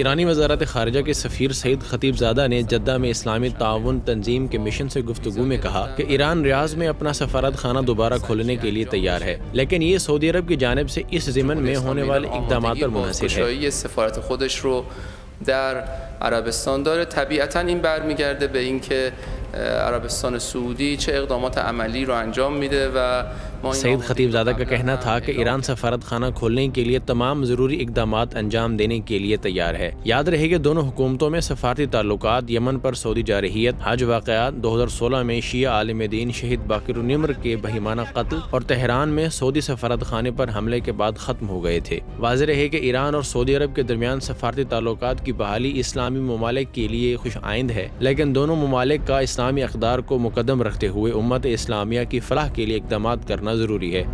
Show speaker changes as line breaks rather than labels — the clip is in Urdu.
ایرانی وزارت خارجہ کے سفیر سعید خطیب زادہ نے جدہ میں اسلامی تعاون تنظیم کے مشن سے گفتگو میں کہا کہ ایران ریاض میں اپنا سفارت خانہ دوبارہ کھولنے کے لیے تیار ہے، لیکن یہ سعودی عرب کی جانب سے اس ضمن میں ہونے والے اقدامات پر منحصر ہے۔
سفارت خودش رو در عربستان داره. طبیعتاً این برمیگرده به اینکه عربستان سعودی چه اقدامات عملی رو انجام میده و
سعید خطیب زادہ کا کہنا تھا کہ ایران سفارت خانہ کھولنے کے لیے تمام ضروری اقدامات انجام دینے کے لیے تیار ہے۔ یاد رہے کہ دونوں حکومتوں میں سفارتی تعلقات، یمن پر سعودی جارحیت، حج واقعات، 2016 میں شیعہ عالم دین شہید باقر النمر کے بہیمانہ قتل اور تہران میں سعودی سفارت خانے پر حملے کے بعد ختم ہو گئے تھے۔ واضح رہے کہ ایران اور سعودی عرب کے درمیان سفارتی تعلقات کی بحالی اسلامی ممالک کے لیے خوش آئند ہے، لیکن دونوں ممالک کا اسلامی اقدار کو مقدم رکھتے ہوئے امت اسلامیہ کی فلاح کے لیے اقدامات کرنا ضروری ہے۔